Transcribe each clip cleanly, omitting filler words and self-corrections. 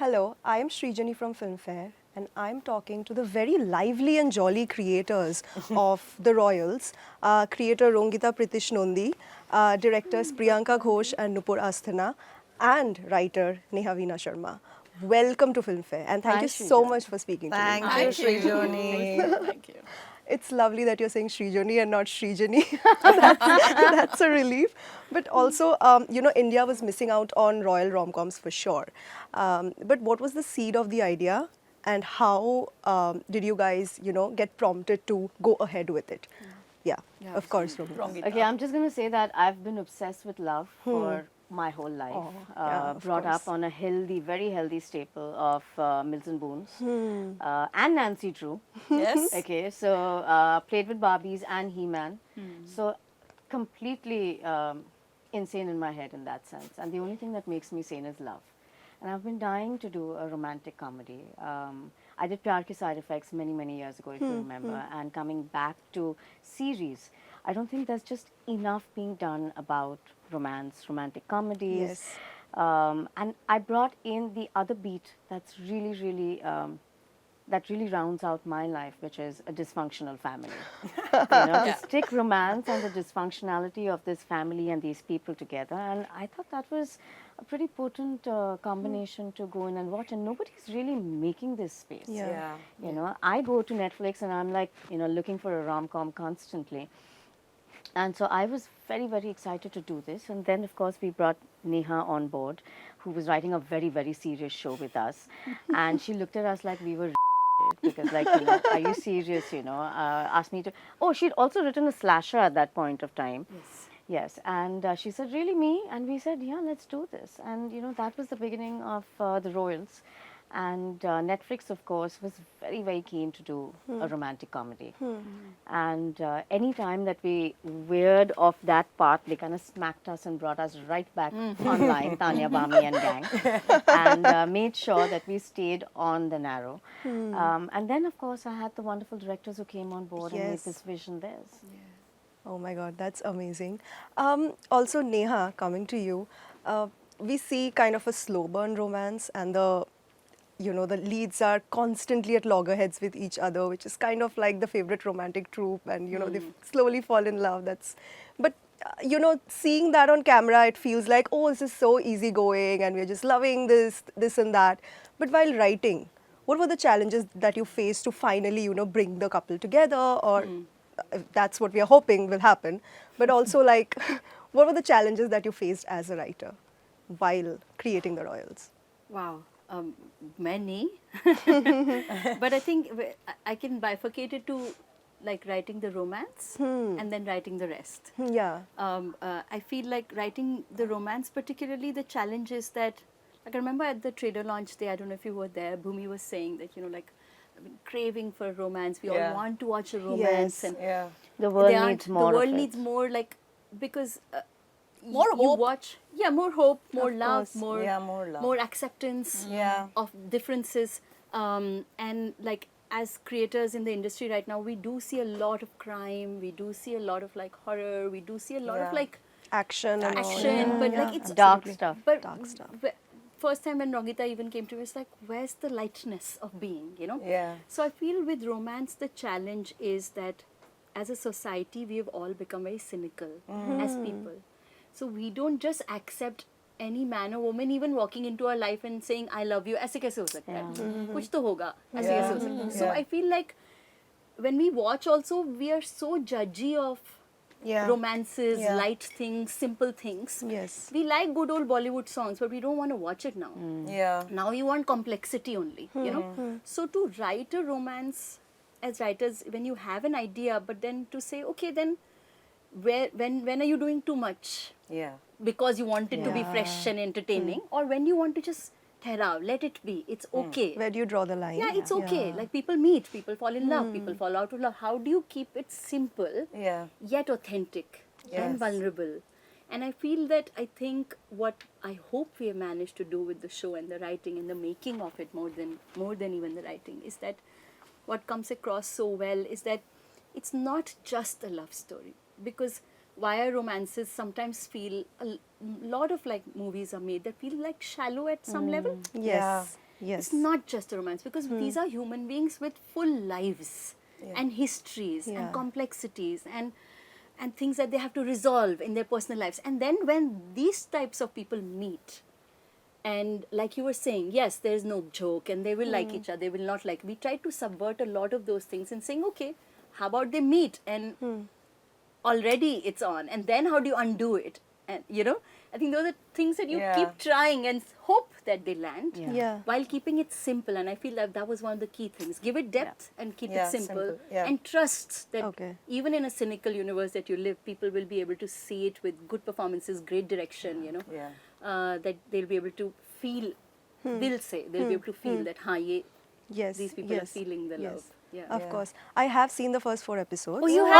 Hello, I am Srijani from Filmfare, and I'm talking to the very lively and jolly creators of The Royals, creator Rangita Pritish Nandy, directors Priyanka Ghose and Nupur Asthana, and writer Neha Veena Sharma. Welcome to Filmfare, and thank Hi, you so Srijani. much for speaking to me. Thank you, Thank you. Srijani. Thank you. It's lovely that you're saying Srijani and not Srijani. That's a relief. But also, India was missing out on royal rom-coms for sure. But what was the seed of the idea, and how did you guys, get prompted to go ahead with it? Yeah, of course, Rangita. Okay, I'm just going to say that I've been obsessed with love for my whole life. Oh, yeah, of Brought course. up on a healthy, very healthy staple of Milton Boons and Nancy Drew. Yes. Okay, so played with Barbies and He-Man. So completely insane in my head in that sense. And the only thing that makes me sane is love. And I've been dying to do a romantic comedy. I did Pyar Ki Side Effects many, many years ago, if you remember. And coming back to series, I don't think there's just enough being done about romance, romantic comedies. Yes. And I brought in the other beat that's really, really that really rounds out my life, which is a dysfunctional family. To stick romance and the dysfunctionality of this family and these people together. And I thought that was a pretty potent combination to go in and watch. And nobody's really making this space. Yeah. I go to Netflix and I'm like, looking for a rom-com constantly. And so I was very, very excited to do this. And then, of course, we brought Neha on board, who was writing a very, very serious show with us. And she looked at us like we were because, like, are you serious, asked me to. Oh, she'd also written a slasher at that point of time. Yes. Yes, and she said, really, me? And we said, yeah, let's do this. And, that was the beginning of The Royals. And Netflix, of course, was very, very keen to do a romantic comedy. And any time that we veered off that path, they kind of smacked us and brought us right back online, Tanya Bami and gang, and made sure that we stayed on the narrow. And then, of course, I had the wonderful directors who came on board and made Yes. this vision theirs. Oh my God, that's amazing. Also, Neha, coming to you, we see kind of a slow burn romance, and the leads are constantly at loggerheads with each other, which is kind of like the favorite romantic trope, and they slowly fall in love. But seeing that on camera, it feels like, oh, this is so easygoing, and we're just loving this and that. But while writing, what were the challenges that you faced to finally, bring the couple together, or if that's what we are hoping will happen? But also, like, what were the challenges that you faced as a writer while creating the Royals? Wow. Many. But I think I can bifurcate it to like writing the romance and then writing the rest. Yeah. I feel like writing the romance, particularly the challenge is that, like I remember at the trailer launch day, I don't know if you were there, Bhumi was saying that, I've been craving for romance. We all want to watch a romance. Yes. And Yeah. The world they aren't- needs more The world of it. needs more, like, because More you hope. watch, more hope, more Of love, course. more more love. acceptance Yeah. of differences. And like as creators in the industry right now, we do see a lot of crime. We do see a lot of like horror. We do see a lot of Yeah. like Action and all. action, but like Yeah, it's Dark absolutely. stuff. But Dark stuff. First time when Rangita even came to me, it's like, where's the lightness of being, Yeah. So I feel with romance, the challenge is that as a society, we have all become very cynical as people. So we don't just accept any man or woman even walking into our life and saying, I love you. ऐसे कैसे हो सकता है? कुछ तो होगा. ऐसे कैसे हो सकता है? So Yeah. I feel like when we watch also, we are so judgy of Yeah. romances, Yeah. light things, simple things. Yes. We like good old Bollywood songs, but we don't want to watch it now. Yeah. Now we want complexity only, So to write a romance as writers, when you have an idea, but then to say, okay, then when are you doing too much? Yeah. Because you want it to be Yeah. fresh and entertaining, or when you want to just ठहराव, let it be, it's okay. Where do you draw the line? Yeah, it's okay. Yeah. Like people meet, people fall in love, people fall out of love. How do you keep it simple Yeah. yet authentic and Yes. vulnerable? And I feel that I think what I hope we have managed to do with the show and the writing and the making of it more than even the writing is that what comes across so well is that it's not just a love story, because wire romances sometimes feel a lot of like movies are made that feel like shallow at some level. Yes. Yes. It's not just a romance, because these are human beings with full lives and histories Yeah. and complexities and things that they have to resolve in their personal lives. And then when these types of people meet, and like you were saying, yes, there's no joke, and they will like each other, they will not like. We try to subvert a lot of those things and saying, okay, how about they meet and already it's on, and then how do you undo it? And I think those are things that you keep trying and hope that they land, Yeah. while keeping it simple. And I feel that was one of the key things. Give it depth and keep Yeah, it simple, simple, yeah. and trust that Okay. even in a cynical universe that you live, people will be able to see it with good performances, great direction, Yeah. that they'll be able to feel, they'll be able to feel that, ye, Yes. these people are yes, feeling the yes. love. Yeah. Of course. I have seen the first 4 episodes. Oh, you have?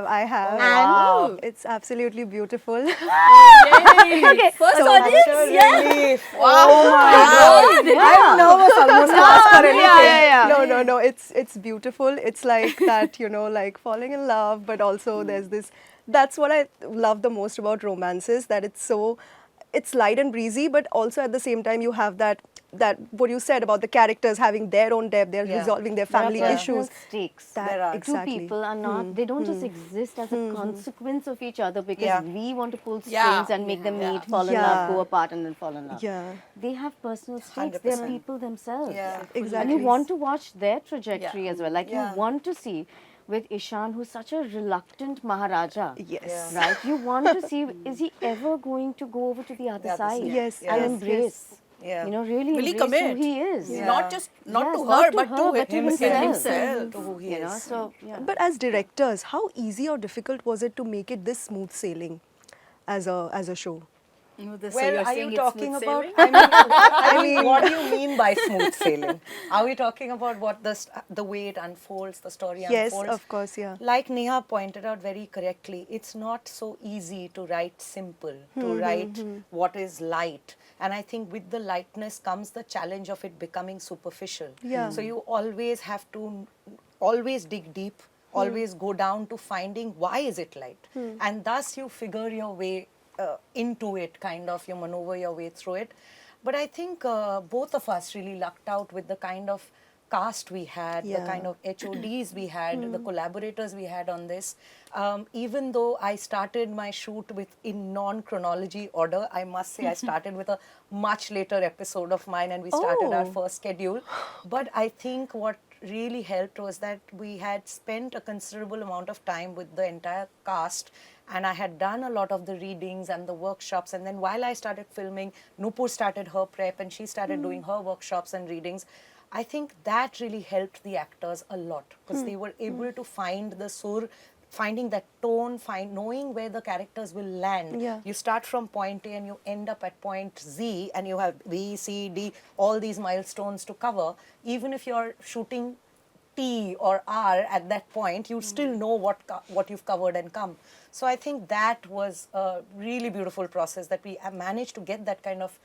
I have. Wow. It's absolutely beautiful. Okay. First audience? Such a Yeah. relief. Oh my God. I'm nervous almost to ask her anything. No. It's beautiful. It's like that, like falling in love, but also there's this. That's what I love the most about romances. That it's light and breezy, but also at the same time you have that what you said about the characters having their own depth. They're Yeah. resolving their There are family personal issues. stakes. There are. Exactly. Two people are not, they don't just exist as a consequence of each other because Yeah. we want to pull strings Yeah. and make them meet, fall in Yeah. love, go apart and then fall in love. Yeah. They have personal stakes. They're 100%. people themselves. Yeah. And Exactly. you want to watch their trajectory Yeah. as well. Like Yeah. you want to see with Ishan, who's such a reluctant Maharaja. Yes. Yeah. Right? You want to see, is he ever going to go over to the other side? Yes, And yes, embrace. Yeah. Really Will he embrace who commit? he is. Yeah. Not just not Yes, to not her, to but her, to but to himself. himself. To who he is. So, yeah. But as directors, how easy or difficult was it to make it this smooth sailing as a show? So Well, you're are saying you it's talking smooth about? sailing? I mean, what do you mean by smooth sailing? Are we talking about what the way it unfolds, the story Yes, unfolds? of course, yeah. Like Neha pointed out very correctly, it's not so easy to write simple, to write what is light. And I think with the lightness comes the challenge of it becoming superficial. Yeah. So you always have to always dig deep, always go down to finding why is it light. And thus you figure your way into it, kind of, you maneuver your way through it. But I think both of us really lucked out with the kind of cast we had, the Yeah. kind of HODs we had, the collaborators we had on this. Even though I started my shoot in non-chronology order, I must say I started with a much later episode of mine, and we started our Oh. first schedule. But I think what really helped was that we had spent a considerable amount of time with the entire cast, and I had done a lot of the readings and the workshops. And then while I started filming, Nupur started her prep and she started doing her workshops and readings. I think that really helped the actors a lot because they were able to find the sur, finding that tone, knowing where the characters will land. Yeah. You start from point A and you end up at point Z, and you have B, C, D, all these milestones to cover. Even if you're shooting T or R at that point, you still know what you've covered and come. So I think that was a really beautiful process, that we managed to get that kind of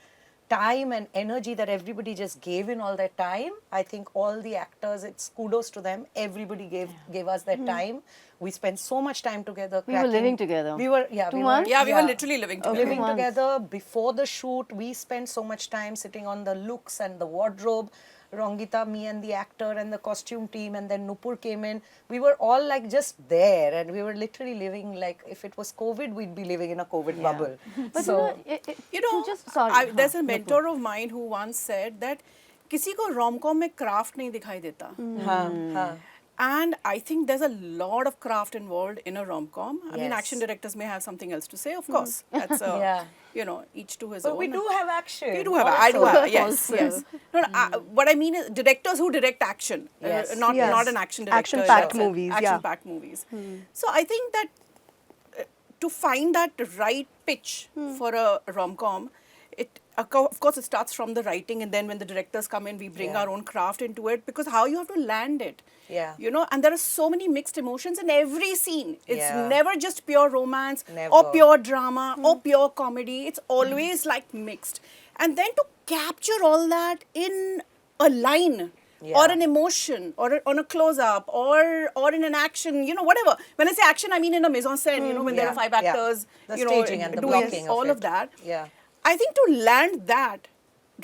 time and energy that everybody just gave in all their time. I think all the actors, it's kudos to them. Everybody gave us their time. We spent so much time together. We were living together. We were, 2 months? Yeah, we were literally living together. living months. together. Before the shoot, we spent so much time sitting on the looks and the wardrobe. Rangita, me and the actor and the costume team, and then Nupur came in. We were all like just there, and we were literally living like, if it was COVID, we'd be living in a COVID bubble. But So, You know, sorry. there's a mentor of mine who once said that किसी को rom-com में craft नहीं दिखाई देता. हाँ. And I think there's a lot of craft involved in a rom-com. I mean, Yes. action directors may have something else to say, of course. That's Yeah. each to his But own. we do have action. We do have. I do have. Yes, Also. yes. No, what I mean is directors who direct action, Yes. not Yes. not an action director. Action-packed in that sense. movies, yeah. Action-packed movies. So I think that to find that right pitch for a rom-com, of course it starts from the writing, and then when the directors come in, we bring Yeah. our own craft into it, because how you have to land it. Yeah. And there are so many mixed emotions in every scene. It's Yeah. never just pure romance Never. or pure drama or pure comedy. It's always like mixed. And then to capture all that in a line Yeah. or an emotion or on a close-up or in an action, whatever. When I say action, I mean in a mise-en-scène, when there are 5 Yeah. actors, The staging and the doing blocking of all it. of that. Yeah. I think to land that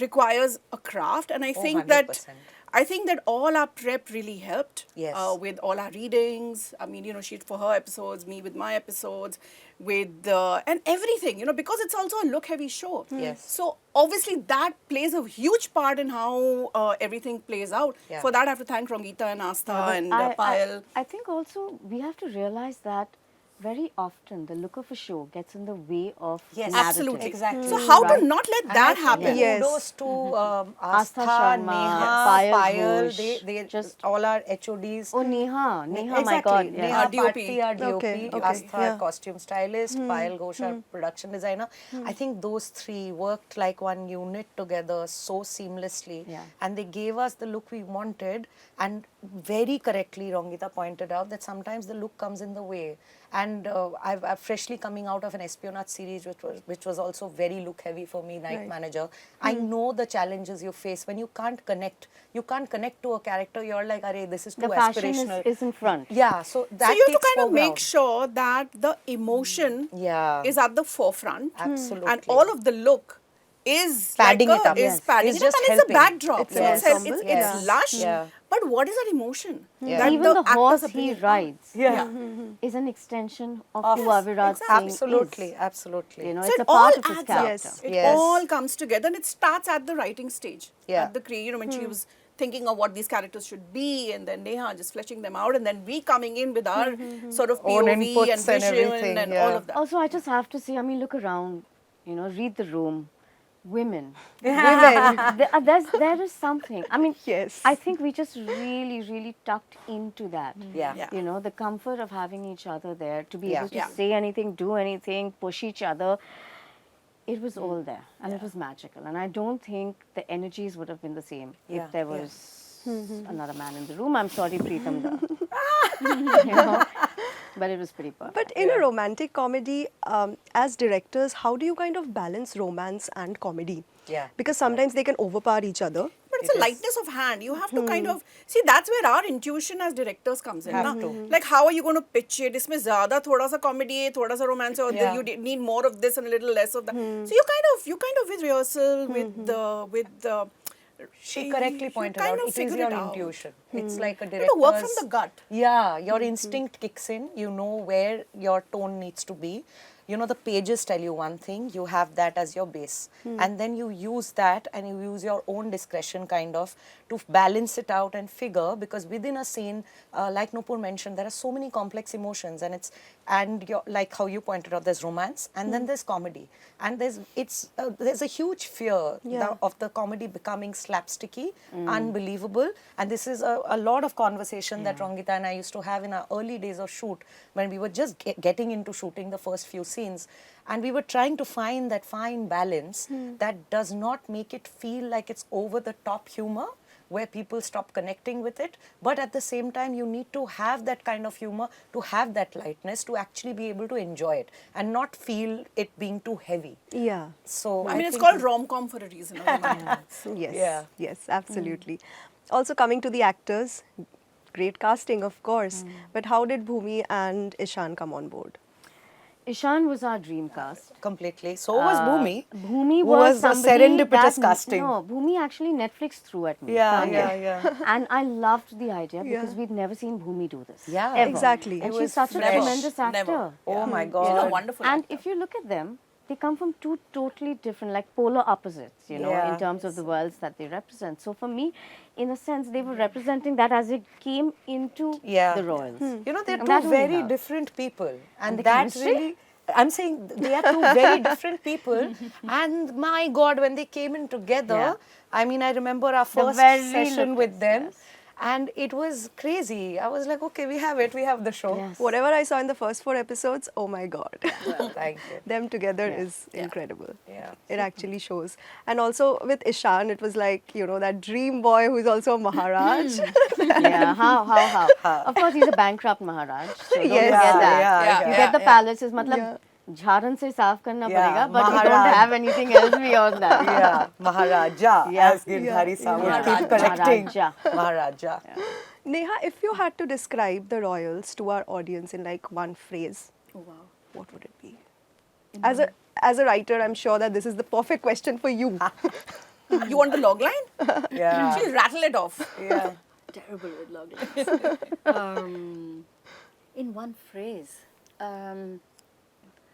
requires a craft, and I Oh, think 100%. that all our prep really helped. Yes. With all our readings. I mean, she for her episodes, me with my episodes, with and everything. Because it's also a look-heavy show. Yes. So obviously that plays a huge part in how everything plays out. Yeah. For that, I have to thank Rangita and Astha and Payal. I think also we have to realize that very often the look of a show gets in the way of Yes. narrative. Absolutely. Exactly. So how Right. to not let And I that think happen? Yes. Kudos to Astha Astha, Sharma, Neha, Payal Payal, Ghosh, they just- all our HODs. Oh, Neha, my Exactly. God. Yeah. Neha DOP. Bharti, our DOP, Okay, okay, Astha, our yeah. costume stylist, Payal Ghosh, our production designer. I think those three worked like one unit together so seamlessly. Yeah. And they gave us the look we wanted. And very correctly, Rangita pointed out that sometimes the look comes in the way. And I've freshly coming out of an espionage series, which was also very look heavy for me, Night Right. Manager. I know the challenges you face when you can't connect. You can't connect to a character. You're like, "Arey, this is too The fashion aspirational." is in front. Yeah, so that So you have to takes kind of make foreground. sure that the emotion Yeah. is at the forefront. Absolutely. And all of the look is Padding like it up. is Yes. padding It's it up, just and helping. it's a backdrop. It's an ensemble. It's Yes. lush. Yeah. But what is that emotion? Yeah. That Even the actors horse are he bringing out? rides Yeah. is an extension of Of- who Avirat Singh Absolutely, is. absolutely. You know, So it's it a part all of his adds character. Yes. It Yes. all comes together, and it starts at the writing stage. Yeah. At the when she was thinking of what these characters should be, and then Neha just fleshing them out, and then we coming in with our sort of Own POV inputs and and vision everything, and yeah. all of that. Also, I just have to say, I mean, look around, read the room. Women. Women. There is something. I mean, Yes. I think we just really, really tucked into that. Yeah. Yeah. The comfort of having each other there, to be Yeah. able to Yeah. say anything, do anything, push each other. It was all there, and it was magical. And I don't think the energies would have been the same Yeah. if there Yeah. was another man in the room. I'm sorry, Preetham da. you know, but it was pretty perfect. But in a romantic comedy, as directors, how do you kind of balance romance and comedy? Yeah. Because sometimes they can overpower each other. But it's a lightness of hand. You have to kind of see, that's where our intuition as directors comes in. Have na? to. Like how are you going to pitch it? इसमें ज़्यादा थोड़ा सा comedy है, थोड़ा सा romance है, or Yeah. you need more of this and a little less of that. So you kind of with rehearsal, with the She correctly you pointed kind out, of it is figure your it out. intuition. It's like a You director's... have to work from the gut. Yeah, your instinct kicks in. You know where your tone needs to be. The pages tell you one thing. You have that as your base. And then you use that and you use your own discretion kind of to balance it out and figure, because within a scene, like Nupur mentioned, there are so many complex emotions, and like how you pointed out, there's romance and then there's comedy. And there's a huge fear Yeah. of the comedy becoming slapsticky, unbelievable. And this is a lot of conversation that Rangita and I used to have in our early days of shoot, when we were just getting into shooting the first few scenes. And we were trying to find that fine balance that does not make it feel like it's over the top humor, where people stop connecting with it. But at the same time, you need to have that kind of humor, to have that lightness, to actually be able to enjoy it and not feel it being too heavy. Yeah. So I mean, it's think called rom-com for a reason. Yes. Yeah. Yes, absolutely. Also, coming to the actors, great casting, of course. But how did Bhumi and Ishan come on board? Ishan was our dream cast. completely. So was Bhumi. Bhumi who was a somebody serendipitous that, casting. No, Bhumi actually Netflix threw at me. Yeah, found yeah, it. yeah. And I loved the idea because Yeah. we'd never seen Bhumi do this. Yeah. ever. Exactly. And It she's was such a fresh. tremendous actor. Never. Oh my She's God. a wonderful And actor. if you look at them, they come from two totally different, like polar opposites, Yeah. in terms of the worlds that they represent. So for me, in a sense, they were representing that as it came into Yeah. the royals. They're And two that really very helped. different people. And the that's chemistry? really... I'm saying they are two very different people. And my God, when they came in together, Yeah. I mean, I remember our first very session with lookers, them. yes. And it was crazy. I was like, okay, we have it. We have the show. Yes. Whatever I saw in the first 4 episodes, oh my God. Thank you. Them together Yeah. is incredible. Yeah. It actually shows. And also with Ishan, it was like, that dream boy who's also a Maharaj. Yeah, how? Of course, he's a bankrupt Maharaj. So don't Yes. forget that. Yeah, You yeah, get the yeah. palaces, matlab, Yeah. झाड़न से साफ करना Yeah, पड़ेगा, but you don't Maharaj. have anything else beyond that. Yeah, Maharaja, Yeah. as Girdhari Sam would Maharaja. keep correcting. Maharaja. Maharaja. Neha, if you had to describe the royals to our audience in like one phrase, Oh, wow. what would it be? as a writer, I'm sure that this is the perfect question for you. You want the log line? Yeah. She'll rattle it off. Yeah. Terrible with log lines. In one phrase.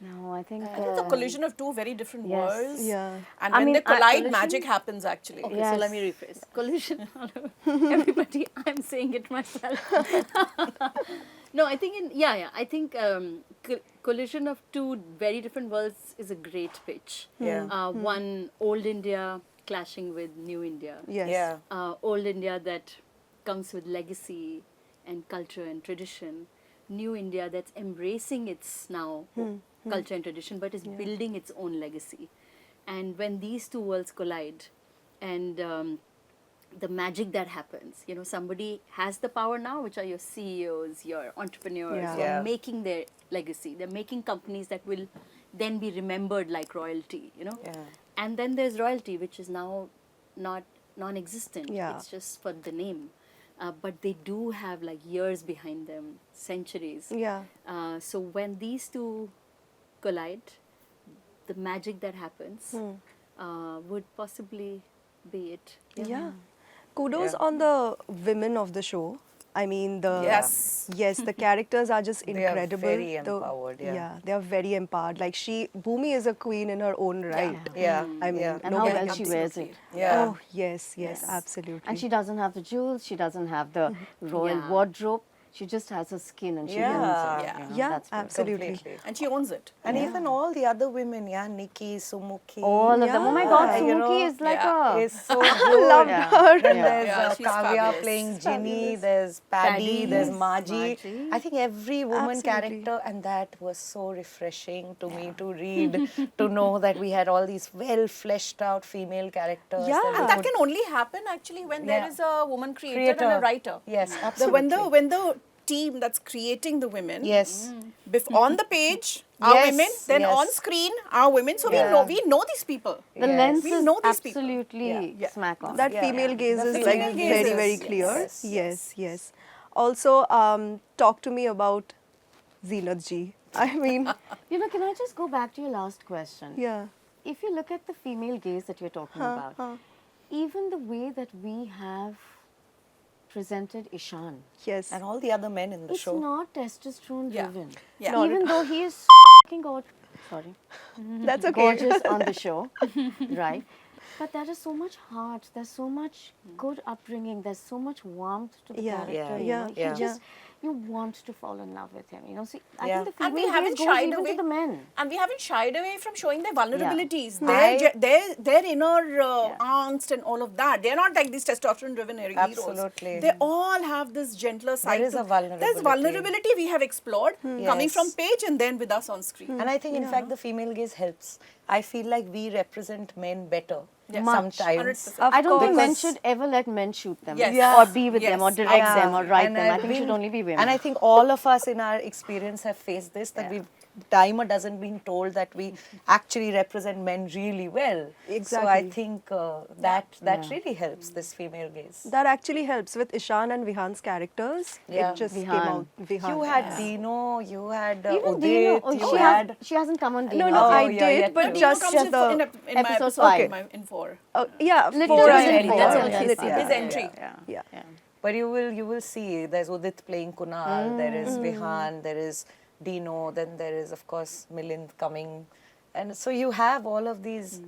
No, I think It's a collision of two very different Yes. words. Yeah. And I when mean, they collide, collision- magic happens actually. Okay, Yes. so let me rephrase. Collision. Everybody, I'm saying it myself. No, I think I think collision of two very different worlds is a great pitch. Yeah. One old India clashing with new India. Yes. Yeah. Old India that comes with legacy and culture and tradition. New India that's embracing its now culture and tradition, but is building its own legacy. And when these two worlds collide, and the magic that happens, somebody has the power now, which are your CEOs, your entrepreneurs, Yeah. who are Yeah. making their legacy. They're making companies that will then be remembered like royalty, Yeah. And then there's royalty, which is now not non-existent. Yeah. It's just for the name. But they do have like years behind them, centuries. Yeah. So when these two collide, the magic that happens would possibly be it. Yeah. Kudos Yeah. on the women of the show. I mean, Yes. yes, the characters are just They are incredible. very empowered, yeah. they are very empowered. Like Bhumi is a queen in her own right. Yeah. I mean, yeah. and how nobody well she can- wears it. Yeah. Oh, yes, absolutely. And she doesn't have the jewels, she doesn't have the royal Yeah. wardrobe. She just has her skin and she Yeah. owns it. Yeah. you know, Yeah, that's good. absolutely. Completely. And she owns it. And even all the other women, yeah, Nikki, Sumuki. All of them. Oh my God, Yeah, you Sumuki know, is like yeah. a... is so good. Loved Yeah. her. Then Yeah. there's Yeah, she's Kavya fabulous. playing Ginny, Fabulous. there's Paddy, Paddy, there's yes, Margie. Margie. I think every woman Absolutely. character, and that was so refreshing to me to read, to know that we had all these well fleshed out female characters. Yeah. we And that could can only happen actually when there Yeah. is a woman creator and a writer. Yes, The, absolutely. when the team that's creating the women, Yes. on the page are Yes, women, then yes. on screen are women. So Yeah. we know these people. The Yes. lens We is know these people. absolutely Yeah. smack on. That Yeah. female gaze The is female like gaze very, is- very yes, clear. yes, Yes. Also, talk to me about Zeenat ji. I mean, You know, can I just go back to your last question? yeah. If you look at the female gaze that you're talking about, even the way that we have presented Ishan, Yes. And all the other men in the it's show. not testosterone Yeah. driven. Yeah. Not Even though he is fucking sorry, That's okay. gorgeous on the show, right? But there is so much heart. There's so much good upbringing. There's so much warmth to the Yeah, character. yeah, you yeah, know? yeah. He just you want to fall in love with him. You know, see, I Yeah. think the And we female gaze haven't goes shied even away. to the men. And we haven't shied away from showing their vulnerabilities, I- their inner angst and all of that. They're not like these testosterone-driven heroes. Absolutely. They all have this gentler side. is to- a vulnerability. There's vulnerability we have explored coming Yes. from page and then with us on screen. And I think, in fact, the female gaze helps. I feel like we represent men better Much. sometimes. 100%. I don't think men Because- should ever let men shoot them Yes. Yeah. or be with them or Yes. direct them or write And them. I I've think it should been- only be women. And I think all of us in our experience have faced this, that we've time or doesn't been told that we actually represent men really well. So I Exactly. think that really helps, this female gaze. That actually helps with Ishan and Vihan's characters. Yeah. It just came Vihan. out. Vihan. You had Dino, you had even Udit, Dino, oh, you she, had... she hasn't come on Dino. No, Oh, I yeah, did, yeah, but true. Dino just comes in the in my episode episode, five. in 4. yeah, Little 4 bit and in 4. four, That's yes, Little yeah. his bit. entry. Yeah. But you will see, there's Udit playing Kunal, there is Vihan, there is Dino, then there is, of course, Milind coming. And so you have all of these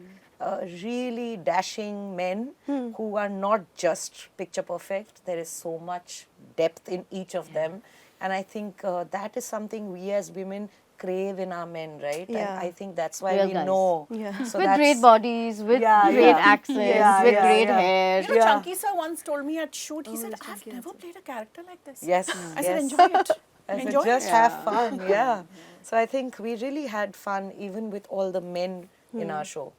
really dashing men who are not just picture perfect. There is so much depth in each of them. And I think that is something we as women crave in our men, right? Yeah. And I think that's why Real we guys. know. Yeah. So with that's- great bodies, with Yeah, great yeah. accents, Yeah, with yeah, great yeah. hair. You know, Yeah. Chunky sir once told me at shoot, he said, I've never played a character like this. Yes, I said, yes. enjoy it. I said, Enjoy just it. have fun, yeah. So I think we really had fun even with all the men in our show.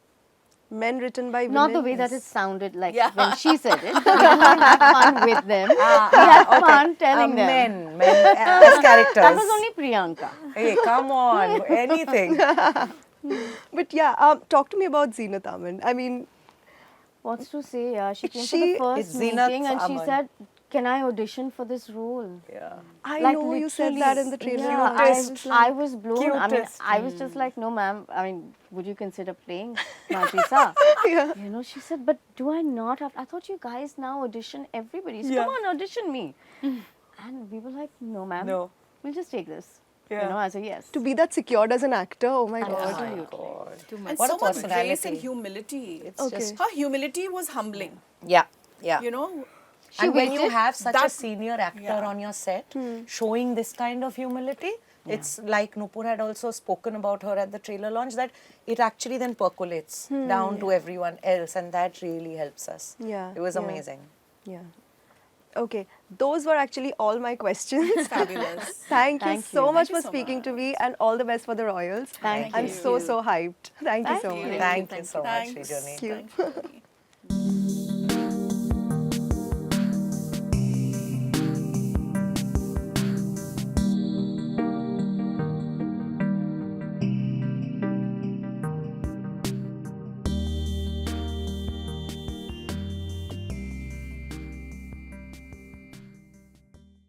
Men written by women. Not the way that is- it sounded like Yeah. when she said it. We didn't have fun with them. We had fun telling them. Men as characters. That was only Priyanka. Hey, come on, anything. But yeah, talk to me about Zeenat Aman. I mean, What's to say? She came She- for the It's first Zeenat meeting and she Aman. said, can I audition for this role? Yeah. I Like, know you said literally, that in the trailer. Yeah, launch. I was blown. I mean, Cutest. I was just like, no, ma'am. I mean, would you consider playing Marisa? Yeah. You know, she said, but do I not have? I thought you guys now audition everybody. So Yeah. come on, audition me. And we were like, no, ma'am. No. We'll just take this. Yeah. You know, as a yes. To be that secured as an actor, oh my god. Absolutely. And What a so much grace personality. and humility. It's Okay. just, Her humility was humbling. yeah, yeah. You know, And when you waited. have such a That- senior actor yeah. on your set showing this kind of humility, it's like Nupur had also spoken about her at the trailer launch, that it actually then percolates down to everyone else, and that really helps us. Yeah, It was yeah. amazing. Yeah. Okay, those were actually all my questions. fabulous. Thank you Thank so you. much Thank you for so speaking to much. me, and all the best for the Royals. Thank I'm you. so hyped. Thank you so you. much. Thank you so much, Thanks. Srijani. Thank you. Thank you.